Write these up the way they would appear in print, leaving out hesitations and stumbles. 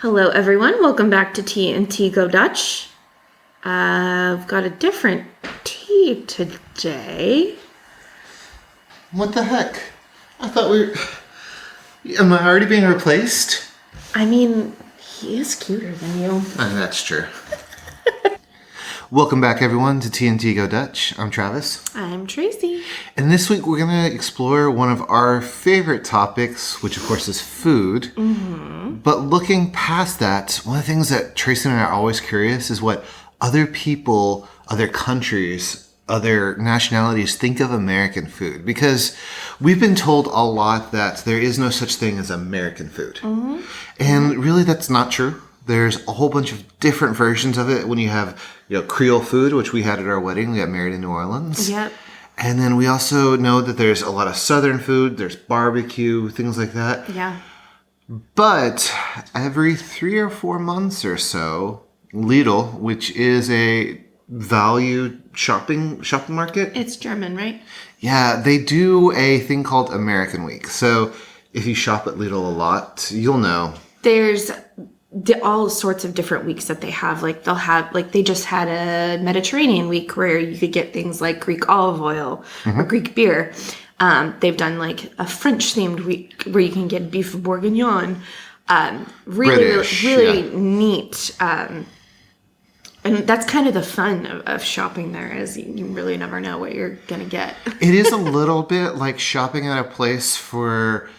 Hello, everyone. Welcome back to Tea and Tea Go Dutch. I've got a different tea today. What the heck? I thought we were... Am I already being replaced? I mean, he is cuter than you. That's true. Welcome back, everyone, to Tea and Tea Go Dutch. I'm Travis. I'm Tracy. And this week we're going to explore one of our favorite topics, which of course is food. Mm-hmm. But looking past that, one of the things that Tracy and I are always curious is what other people, other countries, other nationalities think of American food. Because we've been told a lot that there is no such thing as American food. Mm-hmm. And really that's not true. There's a whole bunch of different versions of it. When you have, Creole food, which we had at our wedding. We got married in New Orleans. Yep. And then we also know that there's a lot of Southern food. There's barbecue, things like that. Yeah. But every 3 or 4 months or so, Lidl, which is a value shopping market. It's German, right? Yeah, they do a thing called American Week. So if you shop at Lidl a lot, you'll know. There's all sorts of different weeks that they have. They just had a Mediterranean week where you could get things like Greek olive oil or Greek beer. They've done like a French themed week where you can get beef bourguignon. Really neat. And that's kind of the fun of shopping there, is you really never know what you're going to get. It is a little bit like shopping at a place for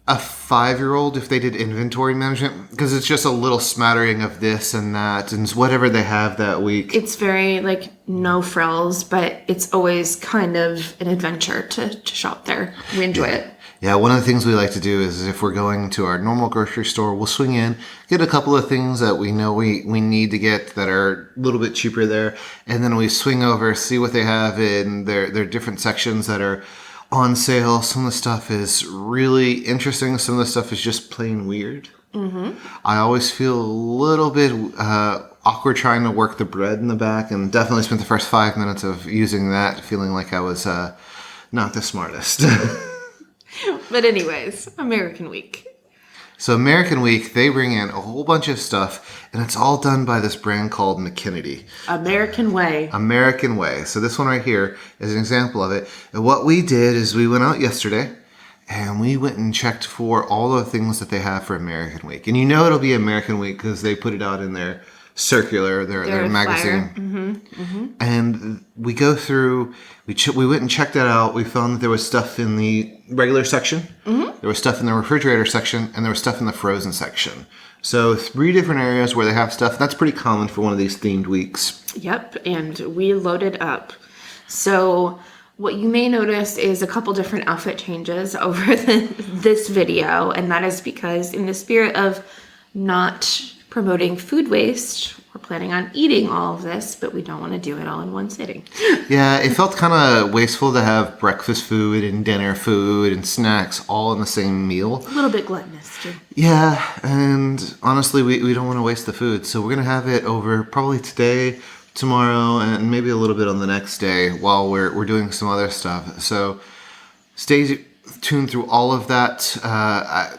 a 5-year-old if they did inventory management, because it's just a little smattering of this and that and whatever they have that week. It's very no frills, but it's always kind of an adventure to shop there. We enjoy it. Yeah, one of the things we like to do is if we're going to our normal grocery store, we'll swing in, get a couple of things that we know we need to get that are a little bit cheaper there, and then we swing over, see what they have in their different sections that are on sale. Some of the stuff is really interesting. Some of the stuff is just plain weird. Mm-hmm. I always feel a little bit awkward trying to work the bread in the back, and definitely spent the first 5 minutes of using that feeling like I was not the smartest. But anyways, American Week. So American Week, they bring in a whole bunch of stuff, and it's all done by this brand called McKinney. American Way. American Way. So this one right here is an example of it. And what we did is we went out yesterday, and we went and checked for all the things that they have for American Week. And it'll be American Week because they put it out in their circular, their magazine. Mm-hmm, mm-hmm. And we go through, we went and checked that out. We found that there was stuff in the regular section, there was stuff in the refrigerator section, and there was stuff in the frozen section. So 3 different areas where they have stuff. That's pretty common for one of these themed weeks. Yep, and we loaded up. So what you may notice is a couple different outfit changes over this video, and that is because in the spirit of not promoting food waste, we're planning on eating all of this, but we don't want to do it all in one sitting. Yeah, it felt kind of wasteful to have breakfast food and dinner food and snacks all in the same meal. A little bit gluttonous, too. Yeah, and honestly, we don't want to waste the food, so we're going to have it over probably today, tomorrow, and maybe a little bit on the next day while we're doing some other stuff. So stay tuned through all of that.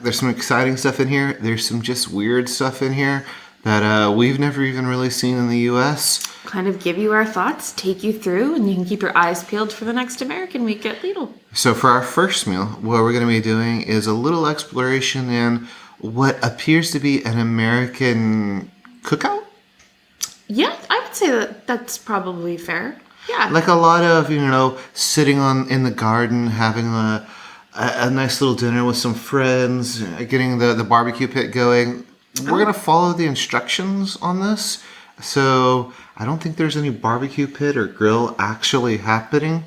There's some exciting stuff in here. There's some just weird stuff in here that we've never even really seen in the U.S. Kind of give you our thoughts, take you through, and you can keep your eyes peeled for the next American Week at Lidl. So for our first meal, what we're going to be doing is a little exploration in what appears to be an American cookout. Yeah, I would say that's probably fair. Yeah. Like a lot of, sitting in the garden, having a nice little dinner with some friends, getting the barbecue pit going. We're going to follow the instructions on this. So I don't think there's any barbecue pit or grill actually happening.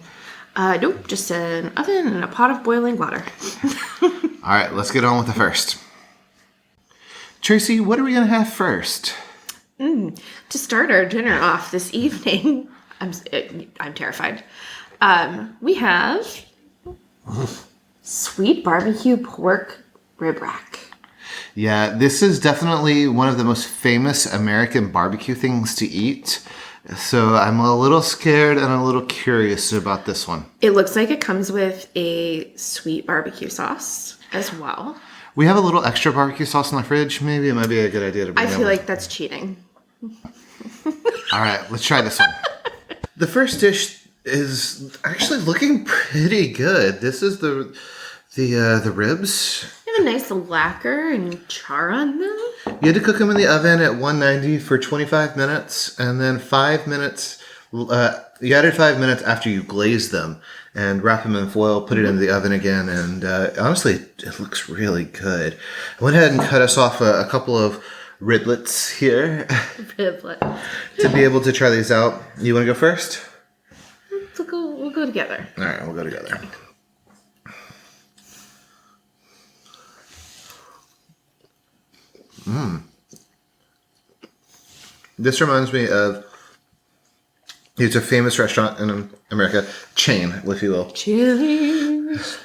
Nope, just an oven and a pot of boiling water. All right, let's get on with the first. Tracy, what are we going to have first? To start our dinner off this evening, I'm terrified. We have sweet barbecue pork rib rack. Yeah, this is definitely one of the most famous American barbecue things to eat. So I'm a little scared and a little curious about this one. It looks like it comes with a sweet barbecue sauce as well. We have a little extra barbecue sauce in the fridge. Maybe it might be a good idea to bring I that feel one. like that's cheating. All right, let's try this one. The first dish is actually looking pretty good. This is the ribs. They have a nice lacquer and char on them. You had to cook them in the oven at 190 for 25 minutes, and then 5 minutes. You added 5 minutes after you glazed them, and wrap them in foil. Put it in the oven again, and honestly, it looks really good. I went ahead and cut us off a couple of riblets here to be able to try these out. You want to go first? We'll go together. All right, we'll go together. This reminds me of, it's a famous restaurant in America, chain, if you will. Cheers.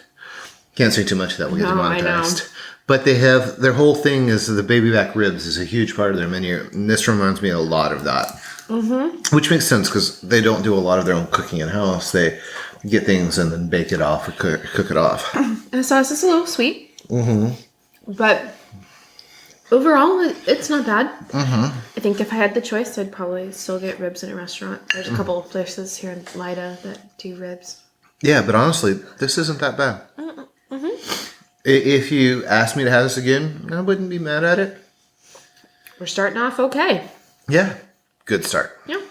Can't say too much of that, we'll get No, I know. demonetized. But they have, their whole thing is the baby back ribs is a huge part of their menu. And this reminds me a lot of that. Mm-hmm. Which makes sense because they don't do a lot of their own cooking in-house. They get things and then bake it off or cook it off. The sauce is a little sweet. Mm-hmm. But overall, it's not bad. Mm-hmm. I think if I had the choice, I'd probably still get ribs in a restaurant. There's a couple of places here in Leiden that do ribs. Yeah, but honestly, this isn't that bad. Mm-hmm. If you asked me to have this again, I wouldn't be mad at it. We're starting off okay. Yeah, good start. Yeah.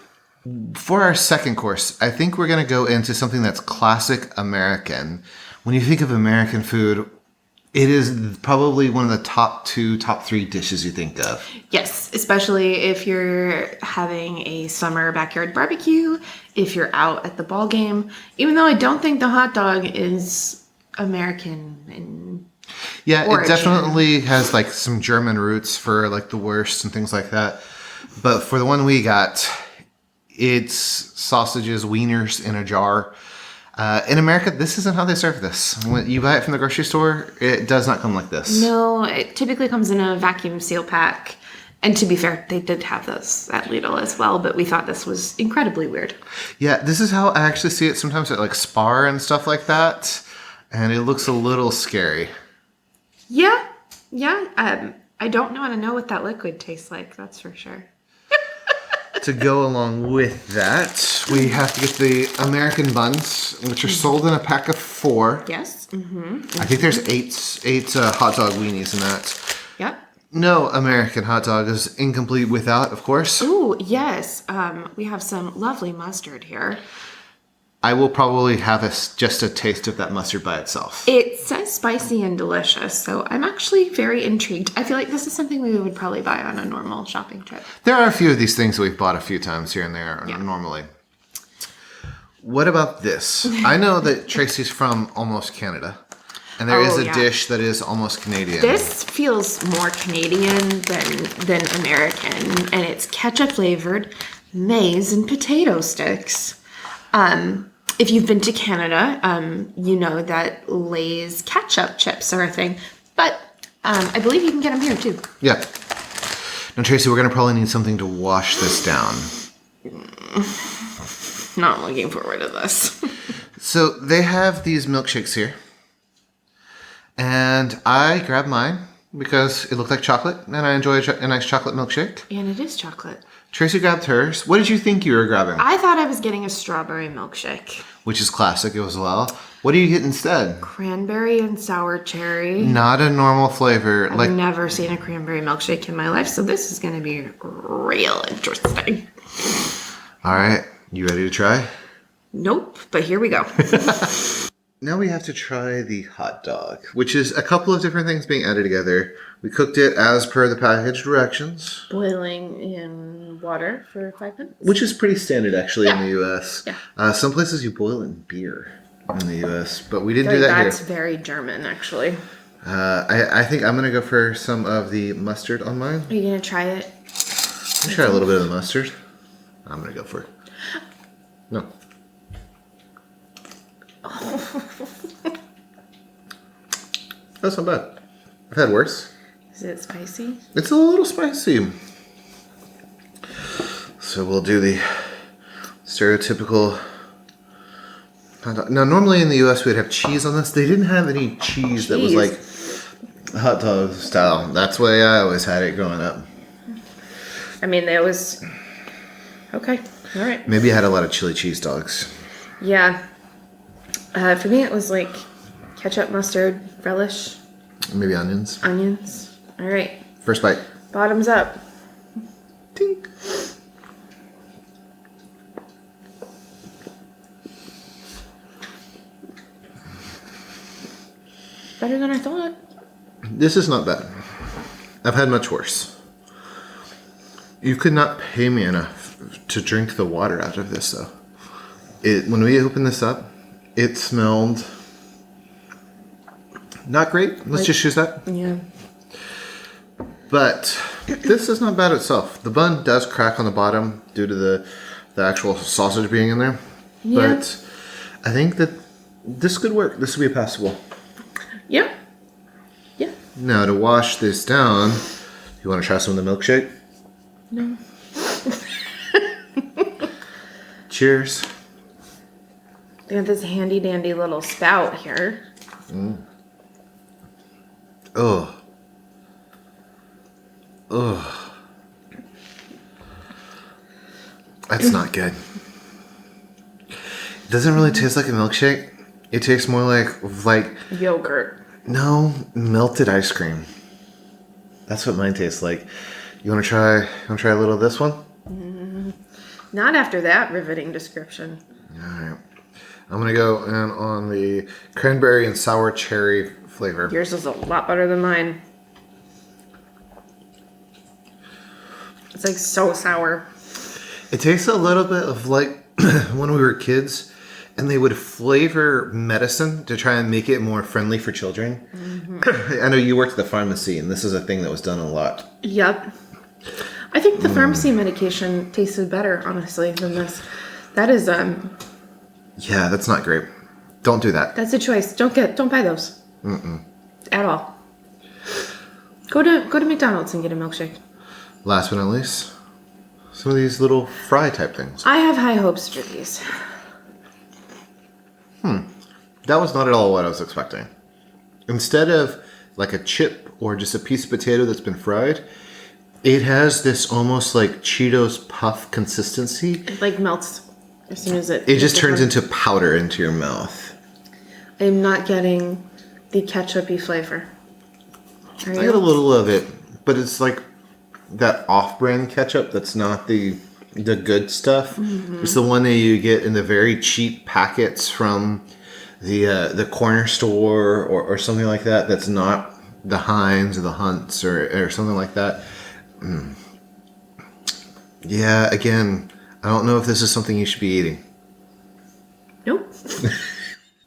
For our second course, I think we're going to go into something that's classic American. When you think of American food, it is probably one of the top 3 dishes you think of. Yes, especially if you're having a summer backyard barbecue, if you're out at the ball game. Even though I don't think the hot dog is American in Yeah, origin. It definitely has like some German roots for like the wurst and things like that. But for the one we got, it's sausages, wieners in a jar. In America, this isn't how they serve this. When you buy it from the grocery store, it does not come like this. No, it typically comes in a vacuum seal pack. And to be fair, they did have those at Lidl as well, but we thought this was incredibly weird. Yeah, this is how I actually see it sometimes at like Spar and stuff like that. And it looks a little scary. Yeah. I don't want to know what that liquid tastes like, that's for sure. To go along with that, we have to get the American buns, which are sold in a pack of 4. Yes. Mm-hmm. I think there's eight hot dog weenies in that. Yep. No American hot dog is incomplete without, of course. Ooh, yes. We have some lovely mustard here. I will probably have just a taste of that mustard by itself. It says spicy and delicious, so I'm actually very intrigued. I feel like this is something we would probably buy on a normal shopping trip. There are a few of these things that we've bought a few times here and there normally. What about this? I know that Tracy's from almost Canada, and there is a dish that is almost Canadian. This feels more Canadian than American, and it's ketchup flavored maize and potato sticks. If you've been to Canada, you know that Lay's ketchup chips are a thing, but I believe you can get them here too. Yeah. Now, Tracy, we're going to probably need something to wash this down. Not looking forward to this. So they have these milkshakes here, and I grabbed mine because it looked like chocolate, and I enjoy a nice chocolate milkshake. And it is chocolate. Tracy grabbed hers. What did you think you were grabbing? I thought I was getting a strawberry milkshake. Which is classic as well. What do you get instead? Cranberry and sour cherry. Not a normal flavor. I've never seen a cranberry milkshake in my life, so this is going to be real interesting. All right, you ready to try? Nope, but here we go. Now we have to try the hot dog, which is a couple of different things being added together. We cooked it as per the package directions. Boiling in water for 5 minutes. Which is pretty standard, actually, in the U.S. Yeah. Some places you boil it in beer in the U.S., but we didn't do that That's here. very German, actually. I think I'm going to go for some of the mustard on mine. Are you going to try it? I'll try a little bit of the mustard. I'm going to go for it. No. That's not bad. I've had worse. Is it spicy? It's a little spicy. So we'll do the stereotypical hot dog. Now, normally in the U.S. we'd have cheese on this. They didn't have any cheese that was like Hot dog style. That's the way I always had it growing up. I mean, it was... Okay, all right. Maybe I had a lot of chili cheese dogs. Yeah. For me, it was like ketchup, mustard, relish. Maybe onions. Onions. All right. First bite. Bottoms up. Tink. Better than I thought. This is not bad. I've had much worse. You could not pay me enough to drink the water out of this, though. When we opened this up, it smelled not great. Let's just choose that. Yeah. But this is not bad itself. The bun does crack on the bottom due to the actual sausage being in there. Yeah. But I think that this could work. This would be passable. Yeah. Yeah. Now, to wash this down, you want to try some of the milkshake? No. Cheers. They got this handy dandy little spout here. Oh. Oh. That's not good. It doesn't really taste like a milkshake. It tastes more like Yogurt. no, melted ice cream. That's what mine tastes like. You want to try a little of this one? Not after that riveting description. All right. I'm going to go in on the cranberry and sour cherry flavor. Yours is a lot better than mine. It's like so sour. It tastes a little bit of like when we were kids and they would flavor medicine to try and make it more friendly for children. Mm-hmm. I know you worked at the pharmacy and this is a thing that was done a lot. Yep. I think the pharmacy medication tasted better, honestly, than this. That is, Yeah, that's not great. Don't do that. that's a choice. Don't buy those. At all. Go to McDonald's and get a milkshake. Last but not least, some of these little fry type things. I have high hopes for these. That was not at all what I was expecting. Instead of like a chip or just a piece of potato that's been fried, it has this almost like Cheetos puff consistency. It like melts as soon as It just turns into powder into your mouth. I'm not getting the ketchup-y flavor. Are I you? got a little of it, but it's like that off-brand ketchup that's not the good stuff. Mm-hmm. It's the one that you get in the very cheap packets from the corner store or something like that. That's not the Heinz or the Hunts or something like that. Yeah, again, I don't know if this is something you should be eating. Nope.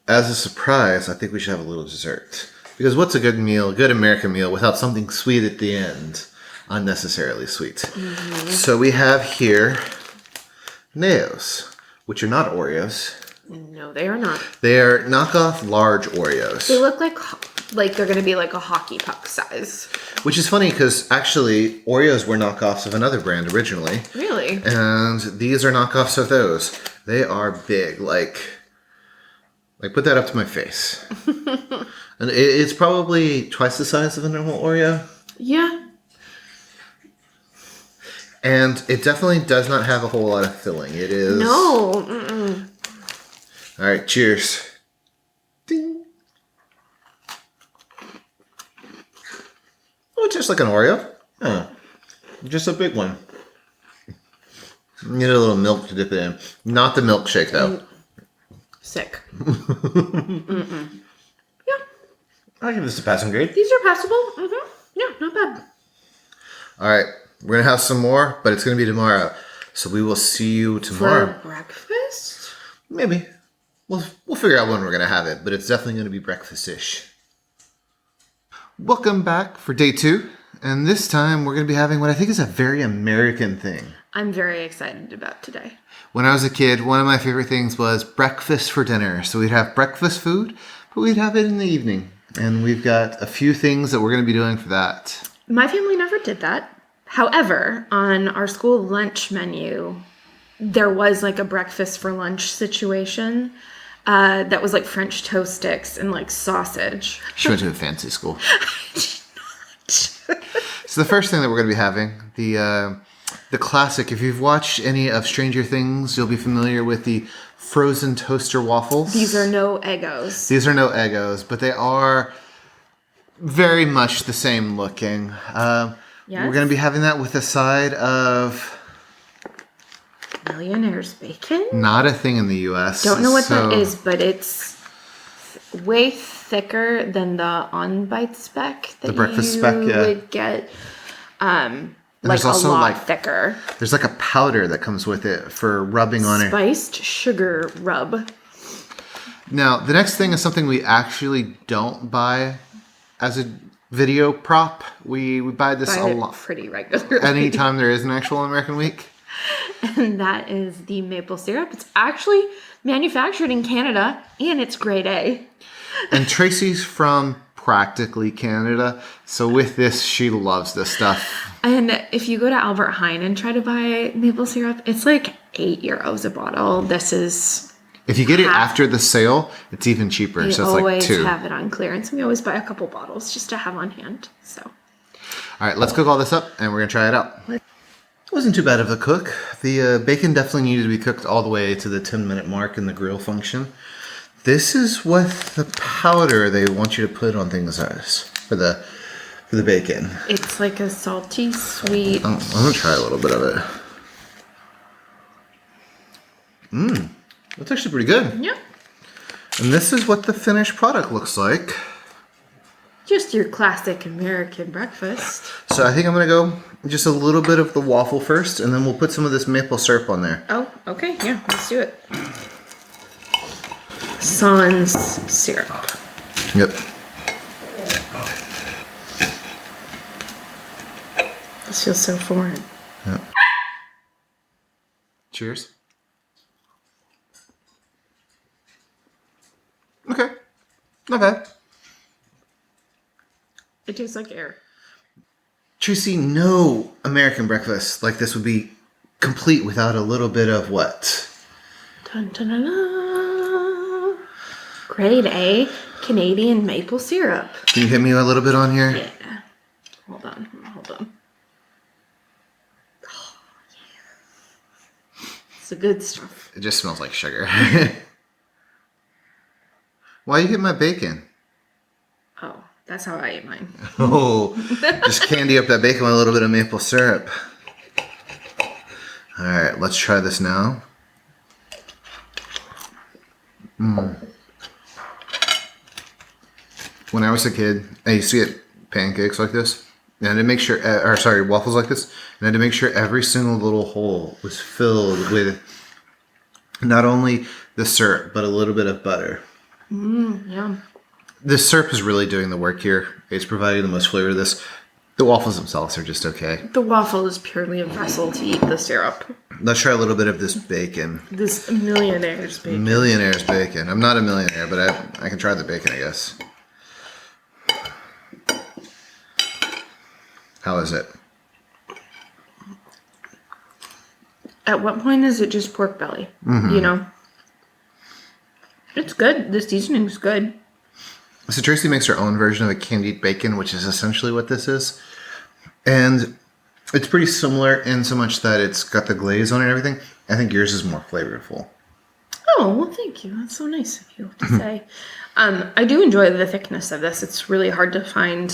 As a surprise, I think we should have a little dessert. Because what's a good meal, a good American meal, without something sweet at the end? Unnecessarily sweet. Mm-hmm. So we have here Neos, which are not Oreos. No, they are not. They are knockoff large Oreos. They look like they're going to be like a hockey puck size. Which is funny because actually Oreos were knockoffs of another brand originally. Really? And these are knockoffs of those. They are big, like put that up to my face. And it's probably twice the size of a normal Oreo. Yeah. And it definitely does not have a whole lot of filling. It is... No. Mm-mm. All right, cheers. Ding. Oh, it's just like an Oreo. Oh, just a big one. You need a little milk to dip it in. Not the milkshake, though. Sick. Mm-mm. Yeah. I'll give this a passing grade. These are passable. Mm-hmm. Yeah, not bad. All right, we're going to have some more, but it's going to be tomorrow. So we will see you tomorrow. For breakfast? Maybe. We'll figure out when we're going to have it, but it's definitely going to be breakfast-ish. Welcome back for day 2. And this time we're going to be having what I think is a very American thing. I'm very excited about today. When I was a kid, one of my favorite things was breakfast for dinner. So we'd have breakfast food, but we'd have it in the evening. And we've got a few things that we're going to be doing for that. My family never did that. However, on our school lunch menu, there was like a breakfast for lunch situation. that was like French toast sticks and like sausage. She went to a fancy school. So the first thing that we're going to be having, the classic, if you've watched any of Stranger Things, you'll be familiar with the frozen toaster waffles. These are no Eggos. These are no Eggos, but they are very much the same looking. Yes. We're going to be having that with a side of... Millionaire's bacon? Not a thing in the U.S. Don't know what that is, but it's way thicker than the on-bite speck that The breakfast you speck, yeah. would get. Like there's also a lot like thicker. There's like a powder that comes with it for rubbing on it. Spiced sugar rub. Now, the next thing is something we actually don't buy as a video prop. We buy this a lot. Pretty regularly. Anytime there is an actual American Week. And that is the maple syrup. It's actually manufactured in Canada, and it's grade A. And Tracy's from practically Canada, so with this, she loves this stuff. And if you go to Albert Heijn and try to buy maple syrup, it's like €8 a bottle. This is... If you get it after the sale, it's even cheaper. We So it's like always $2. have it on clearance. We always buy a couple bottles just to have on hand. So, All right, let's cook all this up, and we're going to try it out. It wasn't too bad of a cook. The bacon definitely needed to be cooked all the way to the 10-minute mark in the grill function. This is what the powder they want you to put on things is for the bacon. it's like a salty, sweet. I'm going to try a little bit of it. That's actually pretty good. Yeah. And this is what the finished product looks like. Just your classic American breakfast. So I think I'm going to go just a little bit of the waffle first, and then we'll put some of this maple syrup on there. Oh, okay. Yeah, let's do it. Sans syrup. Yep. This feels so foreign. Yep. Cheers. Okay. Not bad. It tastes like air. Tracy, no American breakfast like this would be complete without a little bit of what? Dun, dun, dun, dun. Grade A Canadian maple syrup. Can you hit me a little bit on here? Yeah. Hold on. Oh, yeah. It's the good stuff. It just smells like sugar. Why you hitting my bacon? Oh, that's how I eat mine. Oh, just candy up that bacon with a little bit of maple syrup. All right, let's try this now. When I was a kid, I used to get pancakes like this. And I had to make sure, waffles like this. And I had to make sure every single little hole was filled with not only the syrup, but a little bit of butter. Yeah. The syrup is really doing the work here. It's providing the most flavor to this. The waffles themselves are just okay. The waffle is purely a vessel to eat the syrup. Let's try a little bit of this bacon. This millionaire's bacon. Millionaire's bacon. I'm not a millionaire, but I can try the bacon, I guess. How is it? At what point is it just pork belly? You know? It's good. The seasoning's good. So Tracy makes her own version of a candied bacon, which is essentially what this is. And it's pretty similar in so much that it's got the glaze on it and everything. I think yours is more flavorful. Oh, well, thank you. That's so nice of you to say. I do enjoy the thickness of this. It's really hard to find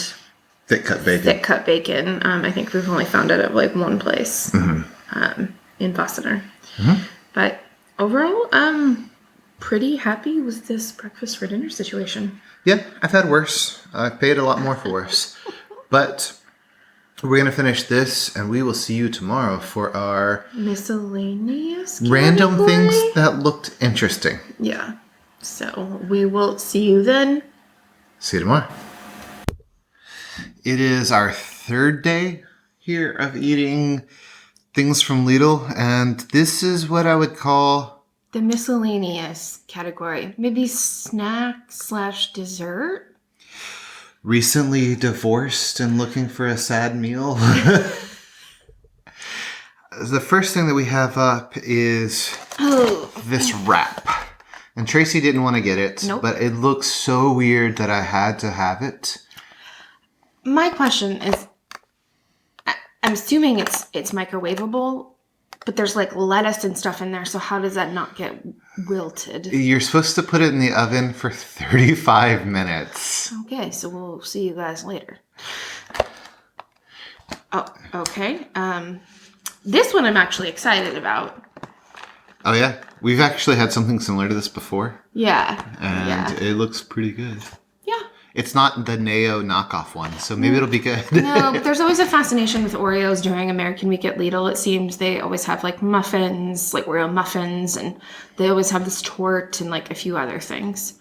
Thick cut bacon. thick cut bacon. I think we've only found it at like one place in Boston. But overall, pretty happy with this breakfast for dinner situation. Yeah, I've had worse. I've paid a lot more for worse. But we're going to finish this, and we will see you tomorrow for our Miscellaneous random category? things that looked interesting. Yeah. So we will see you then. See you tomorrow. It is our third day here of eating things from Lidl, and this is what I would call The miscellaneous category. Maybe snack/dessert? recently divorced and looking for a sad meal. The first thing that we have up is this wrap. And Tracey didn't want to get it, Nope. but it looks so weird that I had to have it. My question is, I'm assuming it's microwavable, but there's like lettuce and stuff in there, so how does that not get wilted? You're supposed to put it in the oven for 35 minutes. Okay, so we'll see you guys later. Oh, okay. This one I'm actually excited about. Oh, yeah? We've actually had something similar to this before. Yeah. And it looks pretty good. Yeah. It's not the Neo knockoff one, so maybe it'll be good. No, but there's always a fascination with Oreos during American Week at Lidl. It seems they always have like muffins, like Oreo muffins, and they always have this tort and like a few other things.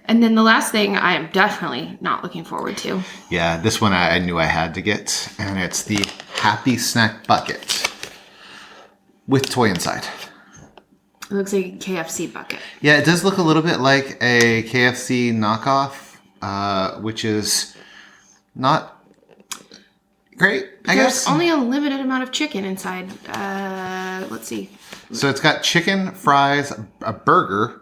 And then the last thing I am definitely not looking forward to. Yeah, this one I knew I had to get, and it's the Happy Snack Bucket with toy inside. It looks like a KFC bucket. Yeah, it does look a little bit like a KFC knockoff, which is not great, I guess. There's only a limited amount of chicken inside. Let's see. So it's got chicken, fries, a burger,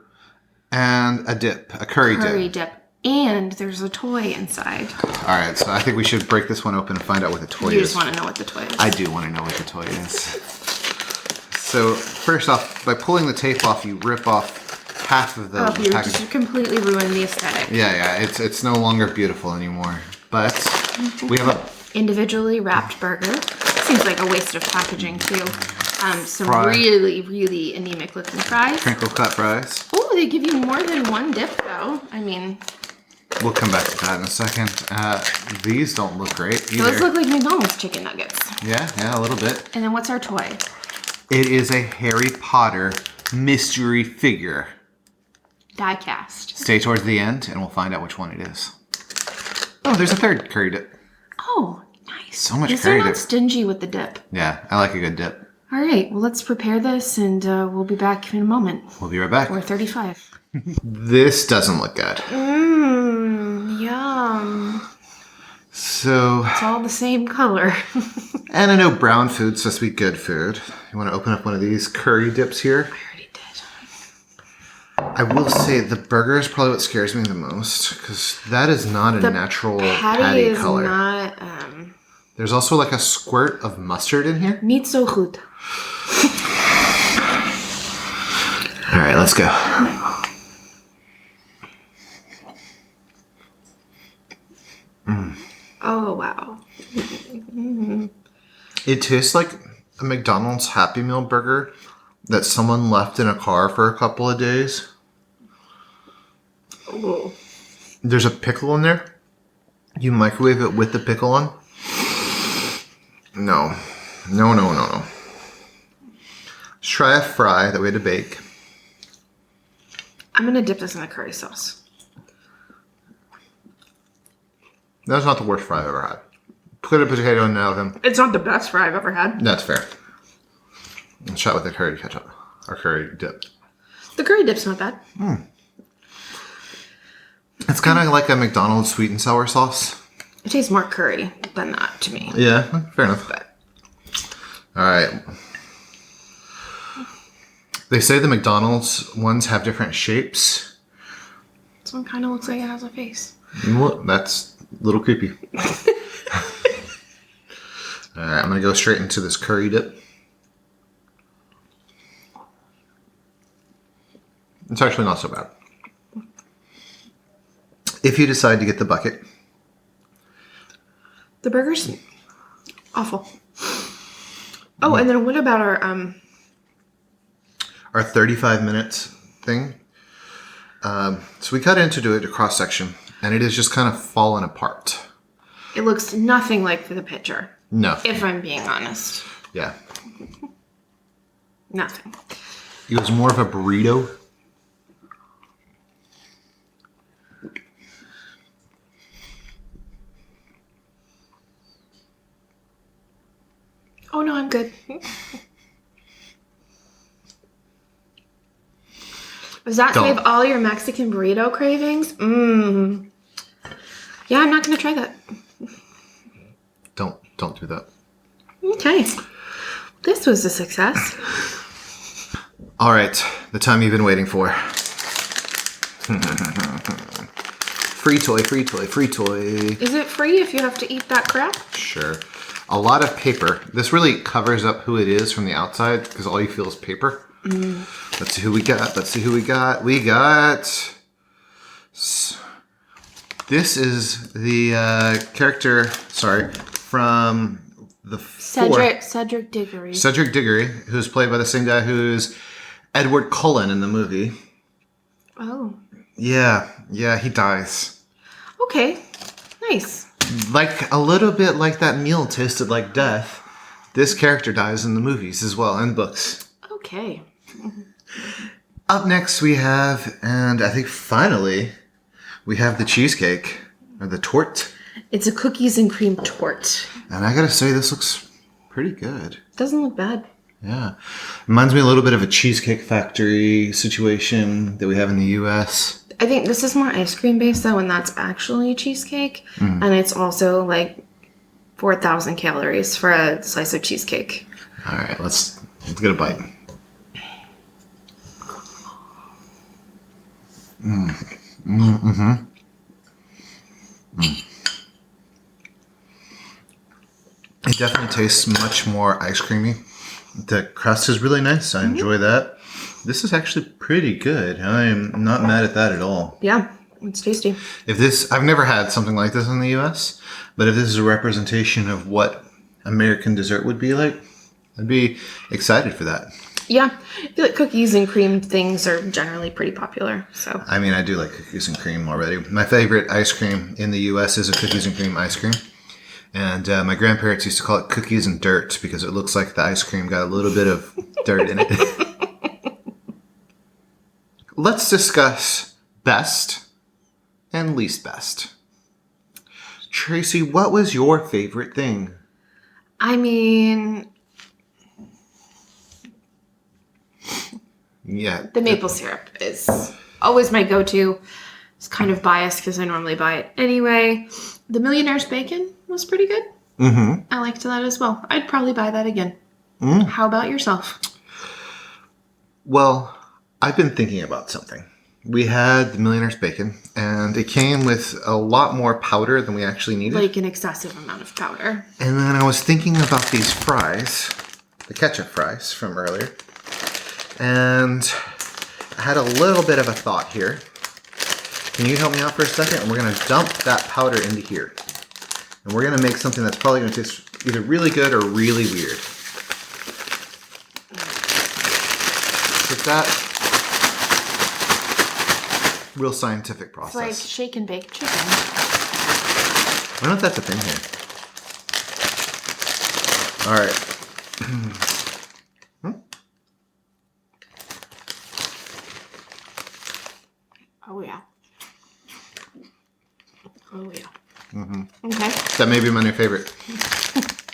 and a dip, a curry dip. And there's a toy inside. All right, so I think we should break this one open and find out what the toy is. You just want to know what the toy is. I do want to know what the toy is. So first off, by pulling the tape off, you rip off half of the you package. just completely ruined the aesthetic. Yeah, it's no longer beautiful anymore. But we have a Individually wrapped burger. Seems like a waste of packaging too. Some Fry. really, really anemic looking fries. crinkle cut fries. Oh, they give you more than one dip though. I mean, We'll come back to that in a second. These don't look great either. those look like McDonald's chicken nuggets. Yeah, a little bit. And then what's our toy? It is a Harry Potter mystery figure. Die cast. Stay towards the end and we'll find out which one it is. Oh, there's a third curry dip. Oh, nice. So much They're curry not dip. stingy with the dip. Yeah, I like a good dip. All right, well, let's prepare this and we'll be back in a moment. We'll be right back. We're 35. This doesn't look good. Yum. So, It's all the same color. and I know brown food's supposed to be good food. You want to open up one of these curry dips here? I already did. I will say the burger is probably what scares me the most because that is not a natural patty is color. not There's also like a squirt of mustard in here. niet zo goed. All right, let's go. Oh, wow. It tastes like a McDonald's Happy Meal burger that someone left in a car for a couple of days. Ooh. There's a pickle in there. You microwave it with the pickle on. No. Let's try a fry that we had to bake. I'm going to dip this in the curry sauce. That's not the worst fry I've ever had. Put a potato in the oven. It's not the best fry I've ever had. That's fair. Let's try it with the curry ketchup. Or curry dip. The curry dip's not bad. It's kind of like a McDonald's sweet and sour sauce. It tastes more curry than that to me. Yeah, fair enough. But All right. They say the McDonald's ones have different shapes. this one kind of looks like it has a face. Well, that's a little creepy. All right, I'm going to go straight into this curry dip. It's actually not so bad. If you decide to get the bucket. The burger's awful. Oh, and then what about Our 35 minutes thing. So we cut into it a cross section, and it is just kind of fallen apart. it looks nothing like the picture, No. if I'm being honest. Yeah. Nothing. It was more of a burrito. Oh, no, I'm good. Does that Don't. save all your Mexican burrito cravings? Mmm. Yeah, I'm not going to try that. Don't do that. Okay. This was a success. All right, the time you've been waiting for. Free toy, free toy, free toy. Is it free if you have to eat that crap? Sure. A lot of paper. This really covers up who it is from the outside because all you feel is paper. Let's see who we got. Let's see who we got. We got... This is the character, from the Cedric Diggory. Cedric Diggory, who's played by the same guy who's Edward Cullen in the movie. Oh. Yeah, he dies. Okay, nice. Like a little bit like that meal tasted like death. This character dies in the movies as well, and books. Okay. Up next we have, and I think finally, we have the cheesecake, or the torte. It's a cookies and cream torte. And I gotta say, this looks pretty good. Doesn't look bad. Yeah. Reminds me a little bit of a Cheesecake Factory situation that we have in the U.S. I think this is more ice cream based though, and that's actually cheesecake. And it's also like 4,000 calories for a slice of cheesecake. All right, let's get a bite. It definitely tastes much more ice creamy. The crust is really nice. I enjoy that. This is actually pretty good. I'm not mad at that at all. Yeah, it's tasty. I've never had something like this in the U.S., but if this is a representation of what American dessert would be like, I'd be excited for that. Yeah, I feel like cookies and cream things are generally pretty popular. So I mean, I do like cookies and cream already. My favorite ice cream in the U.S. is a cookies and cream ice cream. And my grandparents used to call it cookies and dirt because it looks like the ice cream got a little bit of dirt in it. Let's discuss best and least best. Tracy, what was your favorite thing? I mean, Yeah. the maple syrup is always my go-to. It's kind of biased because I normally buy it anyway. The Millionaire's Bacon was pretty good. I liked that as well. I'd probably buy that again. How about yourself? Well, I've been thinking about something. We had the Millionaire's Bacon, and it came with a lot more powder than we actually needed. Like an excessive amount of powder. And then I was thinking about these fries, the ketchup fries from earlier, and I had a little bit of a thought here. Can you help me out for a second? And we're going to dump that powder into here. And we're going to make something that's probably going to taste either really good or really weird. With that real scientific process. It's like shake and bake chicken. I don't know if that's a thing here. All right. Oh, yeah. Oh, yeah. Okay. That may be my new favorite.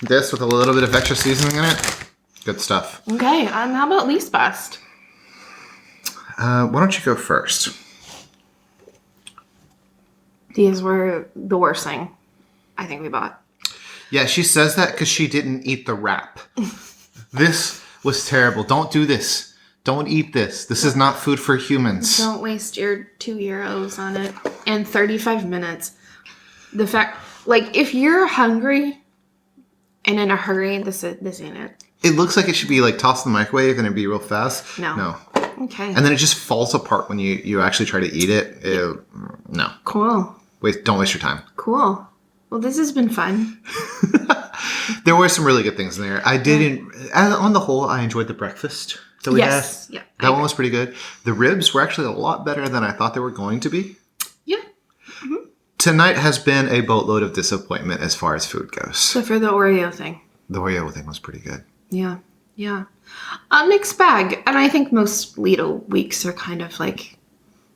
This with a little bit of extra seasoning in it. Good stuff. Okay. How about least best? Why don't you go first? These were the worst thing I think we bought. Yeah, she says that because she didn't eat the wrap. This was terrible. Don't do this. Don't eat this. This is not food for humans. Don't waste your €2 on it. And 35 minutes. The fact, like, if you're hungry and in a hurry, this ain't it. It looks like it should be, like, tossed in the microwave and it'd be real fast. No. Okay. And then it just falls apart when you actually try to eat it. No. Cool. Don't waste your time. Cool. Well, this has been fun. There were some really good things in there. I didn't, on the whole, I enjoyed the breakfast that we had. Yeah. That one was pretty good. The ribs were actually a lot better than I thought they were going to be. Yeah. Tonight has been a boatload of disappointment as far as food goes. Except for the Oreo thing. The Oreo thing was pretty good. Yeah. A mixed bag. And I think most Lidl weeks are kind of like,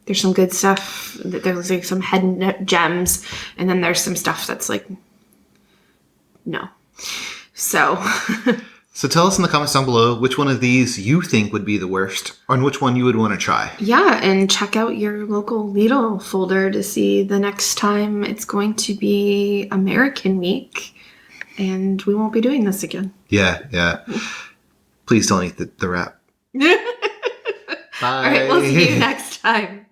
there's some good stuff. There's like some hidden gems. And then there's some stuff that's like, no. So. So tell us in the comments down below which one of these you think would be the worst, and which one you would want to try. Yeah, and check out your local Lidl folder to see the next time it's going to be American Week, and we won't be doing this again. Yeah. Please don't eat the wrap. Bye. All right, we'll see you next time.